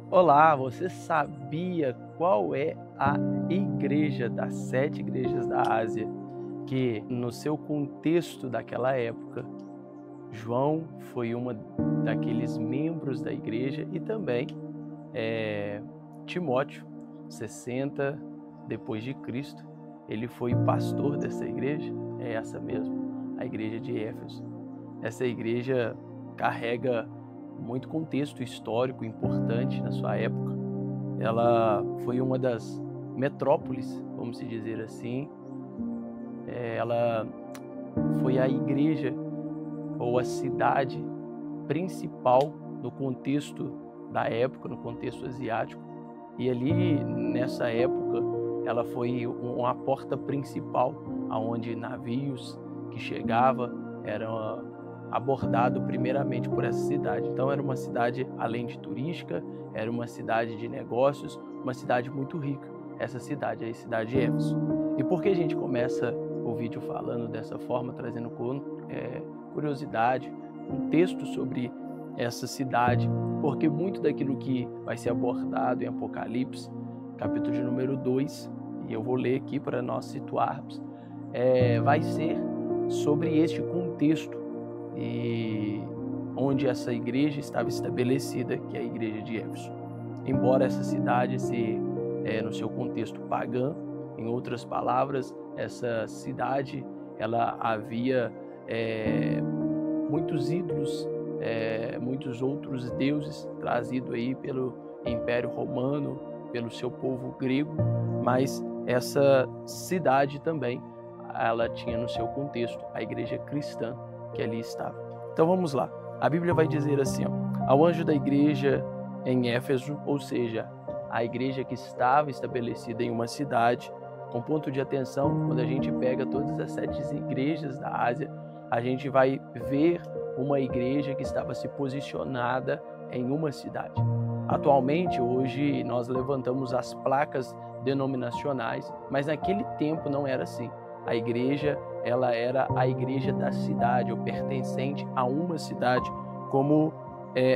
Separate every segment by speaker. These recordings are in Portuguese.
Speaker 1: Olá, você sabia qual é a igreja das 7 igrejas da Ásia? Que no seu contexto daquela época, João foi uma daqueles membros da igreja e também Timóteo, 60 depois de Cristo, ele foi pastor dessa igreja, é essa mesmo, a igreja de Éfeso. Essa igreja carrega muito contexto histórico importante na sua época. Ela foi uma das metrópoles, vamos dizer assim. Ela foi a igreja ou a cidade principal no contexto da época, no contexto asiático. E ali, nessa época, ela foi uma porta principal, aonde navios que chegavam eram abordados primeiramente por essa cidade. Então era uma cidade, além de turística, era uma cidade de negócios, uma cidade muito rica. Essa cidade é a cidade de Éfeso. E por que a gente começa o vídeo falando dessa forma, trazendo curiosidade, um texto sobre essa cidade? Porque muito daquilo que vai ser abordado em Apocalipse, capítulo de número 2, e eu vou ler aqui para nós situarmos, vai ser sobre este contexto e onde essa igreja estava estabelecida, que é a igreja de Éfeso. Embora essa cidade no seu contexto pagã, em outras palavras, essa cidade ela havia muitos ídolos, muitos outros deuses trazidos aí pelo Império Romano, pelo seu povo grego, mas essa cidade também ela tinha no seu contexto a igreja cristã que ali estava. Então vamos lá. A Bíblia vai dizer assim, ao anjo da igreja em Éfeso, ou seja, a igreja que estava estabelecida em uma cidade, com ponto de atenção, quando a gente pega todas as 7 igrejas da Ásia, a gente vai ver uma igreja que estava se posicionada em uma cidade. Atualmente, hoje, nós levantamos as placas denominacionais, mas naquele tempo não era assim. A igreja, ela era a igreja da cidade, ou pertencente a uma cidade, como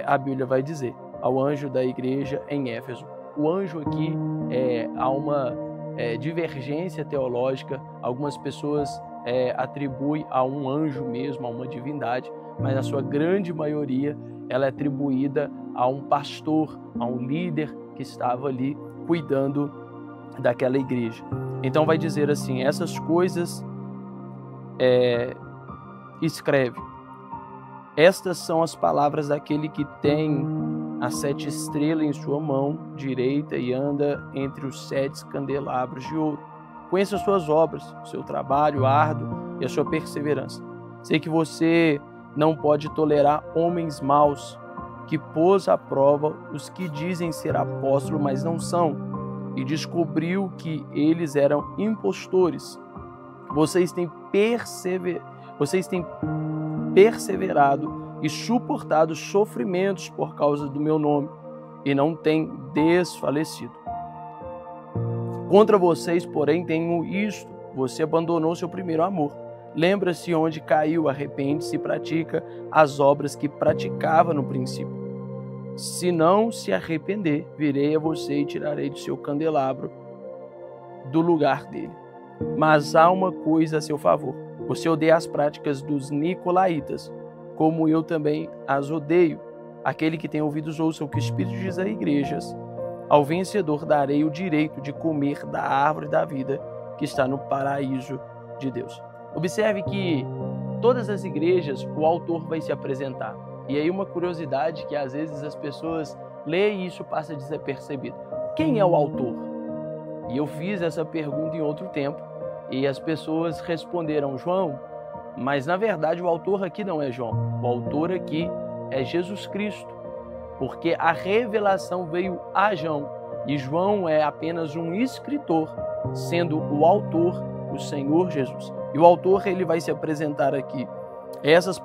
Speaker 1: a Bíblia vai dizer, ao anjo da igreja em Éfeso. O anjo aqui, há uma divergência teológica, algumas pessoas atribuem a um anjo mesmo, a uma divindade, mas na sua grande maioria ela é atribuída a um pastor, a um líder que estava ali cuidando daquela igreja. Então vai dizer assim, essas coisas escreve. Estas são as palavras daquele que tem as 7 estrelas em sua mão direita e anda entre os 7 candelabros de ouro. Conheça as suas obras, o seu trabalho árduo e a sua perseverança. Sei que você não pode tolerar homens maus, que pôs à prova os que dizem ser apóstolos, mas não são, e descobriu que eles eram impostores. Vocês têm perseverado e suportado sofrimentos por causa do meu nome, e não têm desfalecido. Contra vocês, porém, tenho isto: você abandonou seu primeiro amor. Lembra-se onde caiu, arrepende-se e pratica as obras que praticava no princípio. Se não se arrepender, virei a você e tirarei do seu candelabro do lugar dele. Mas há uma coisa a seu favor: você odeia as práticas dos nicolaítas, como eu também as odeio. Aquele que tem ouvidos ouça o que o Espírito diz às igrejas. Ao vencedor darei o direito de comer da árvore da vida que está no paraíso de Deus. Observe que todas as igrejas o autor vai se apresentar. E aí uma curiosidade que às vezes as pessoas leem e isso passa desapercebido. Quem é o autor? E eu fiz essa pergunta em outro tempo e as pessoas responderam João, mas na verdade o autor aqui não é João. O autor aqui é Jesus Cristo, porque a revelação veio a João e João é apenas um escritor, sendo o autor o Senhor Jesus. E o autor ele vai se apresentar aqui. Essas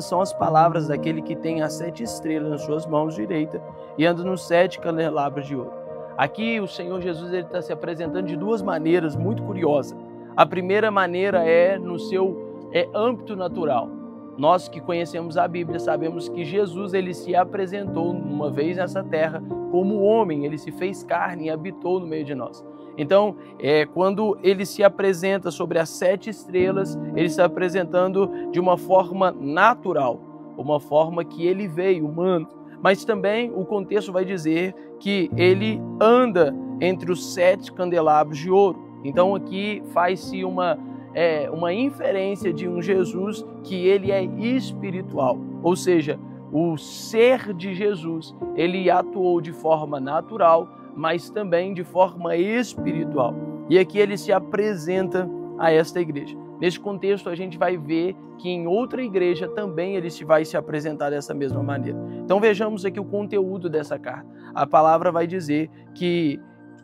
Speaker 1: são as palavras daquele que tem as 7 estrelas nas suas mãos direita e anda nos 7 candelabros de ouro. Aqui o Senhor Jesus está se apresentando de 2 maneiras muito curiosas. A primeira maneira é no seu âmbito natural. Nós que conhecemos a Bíblia sabemos que Jesus ele se apresentou uma vez nessa terra como homem, ele se fez carne e habitou no meio de nós. Então, quando ele se apresenta sobre as 7 estrelas, ele está apresentando de uma forma natural, uma forma que ele veio, humano. Mas também o contexto vai dizer que ele anda entre os 7 candelabros de ouro. Então aqui faz-se uma inferência de um Jesus que ele é espiritual, ou seja, o ser de Jesus, ele atuou de forma natural, mas também de forma espiritual. E aqui ele se apresenta a esta igreja. Neste contexto, a gente vai ver que em outra igreja também ele vai se apresentar dessa mesma maneira. Então vejamos aqui o conteúdo dessa carta. A palavra vai dizer que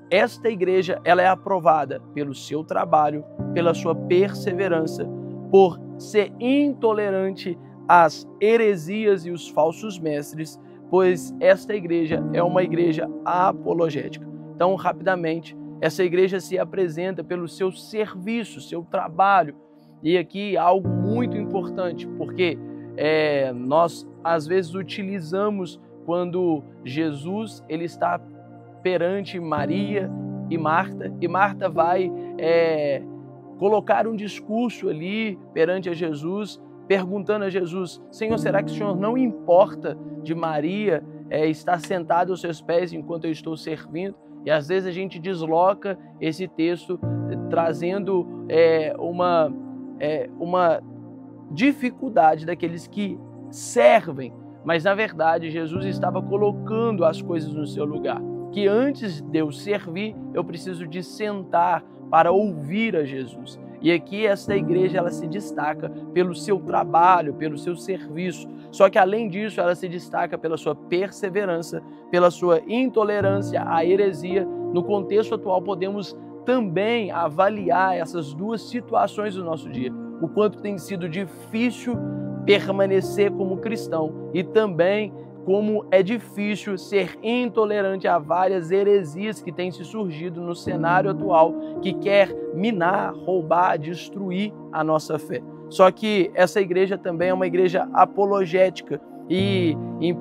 Speaker 1: esta igreja ela é aprovada pelo seu trabalho, pela sua perseverança, por ser intolerante às heresias e os falsos mestres, pois esta igreja é uma igreja apologética. Então, rapidamente, essa igreja se apresenta pelo seu serviço, seu trabalho. E aqui algo muito importante, porque nós às vezes utilizamos quando Jesus ele está perante Maria e Marta vai colocar um discurso ali perante a Jesus, perguntando a Jesus: Senhor, será que o Senhor não importa de Maria estar sentada aos seus pés enquanto eu estou servindo? E às vezes a gente desloca esse texto trazendo uma dificuldade daqueles que servem, mas na verdade Jesus estava colocando as coisas no seu lugar, que antes de eu servir, eu preciso de sentar para ouvir a Jesus. E aqui esta igreja ela se destaca pelo seu trabalho, pelo seu serviço. Só que além disso, ela se destaca pela sua perseverança, pela sua intolerância à heresia. No contexto atual, podemos também avaliar essas duas situações do nosso dia. O quanto tem sido difícil permanecer como cristão e também como é difícil ser intolerante a várias heresias que têm se surgido no cenário atual, que quer minar, roubar, destruir a nossa fé. Só que essa igreja também é uma igreja apologética e em 1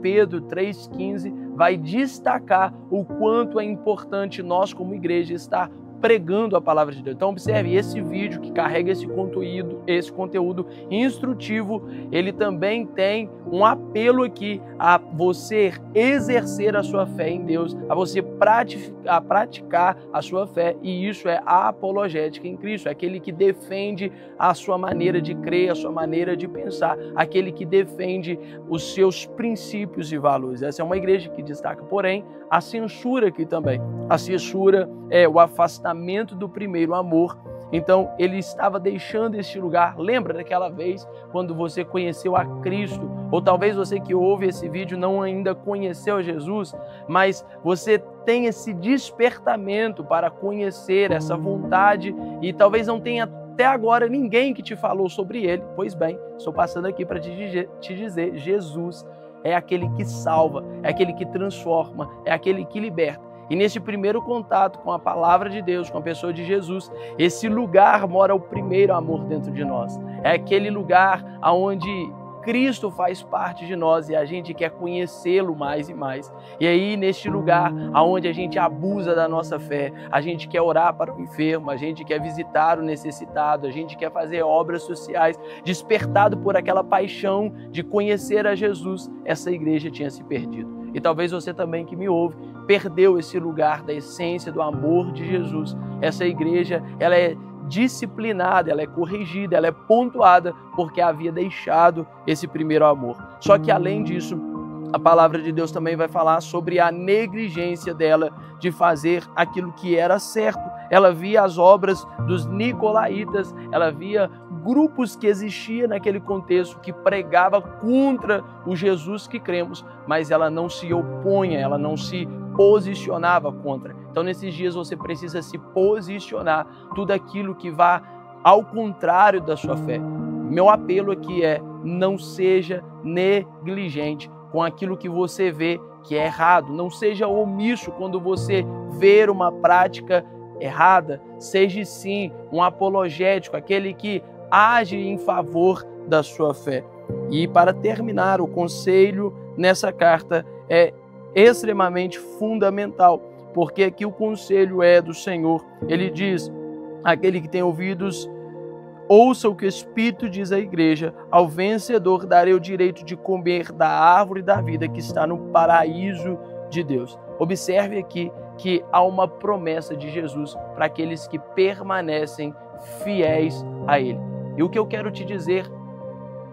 Speaker 1: Pedro 3,15 vai destacar o quanto é importante nós como igreja estar pregando a palavra de Deus. Então observe, esse vídeo que carrega esse conteúdo instrutivo, ele também tem um apelo aqui a você exercer a sua fé em Deus, a você praticar a sua fé, e isso é a apologética em Cristo, é aquele que defende a sua maneira de crer, a sua maneira de pensar, aquele que defende os seus princípios e valores. Essa é uma igreja que destaca, porém, a censura aqui também. A censura é o afastamento do primeiro amor. Então, ele estava deixando este lugar. Lembra daquela vez quando você conheceu a Cristo? Ou talvez você que ouve esse vídeo não ainda conheceu a Jesus, mas você tem esse despertamento para conhecer essa vontade e talvez não tenha até agora ninguém que te falou sobre ele. Pois bem, estou passando aqui para te dizer, Jesus é aquele que salva, é aquele que transforma, é aquele que liberta. E nesse primeiro contato com a palavra de Deus, com a pessoa de Jesus, esse lugar mora o primeiro amor dentro de nós. É aquele lugar onde Cristo faz parte de nós e a gente quer conhecê-lo mais e mais. E aí, neste lugar onde a gente abusa da nossa fé, a gente quer orar para o enfermo, a gente quer visitar o necessitado, a gente quer fazer obras sociais, despertado por aquela paixão de conhecer a Jesus, essa igreja tinha se perdido. E talvez você também que me ouve, perdeu esse lugar da essência do amor de Jesus. Essa igreja, ela é disciplinada, ela é corrigida, ela é pontuada porque havia deixado esse primeiro amor. Só que além disso, a palavra de Deus também vai falar sobre a negligência dela de fazer aquilo que era certo. Ela via as obras dos nicolaítas, ela via grupos que existiam naquele contexto que pregava contra o Jesus que cremos, mas ela não se opunha, ela não se posicionava contra. Então nesses dias você precisa se posicionar, tudo aquilo que vá ao contrário da sua fé. Meu apelo aqui é: não seja negligente com aquilo que você vê que é errado, não seja omisso quando você ver uma prática errada, seja sim um apologético, aquele que age em favor da sua fé. E para terminar, o conselho nessa carta é extremamente fundamental, porque aqui o conselho é do Senhor. Ele diz: aquele que tem ouvidos, ouça o que o Espírito diz à igreja, ao vencedor darei o direito de comer da árvore da vida que está no paraíso de Deus. Observe aqui que há uma promessa de Jesus para aqueles que permanecem fiéis a Ele. E o que eu quero te dizer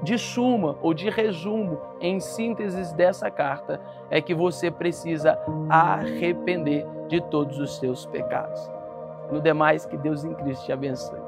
Speaker 1: de suma ou de resumo, em síntese dessa carta, é que você precisa arrepender de todos os seus pecados. No demais, que Deus em Cristo te abençoe.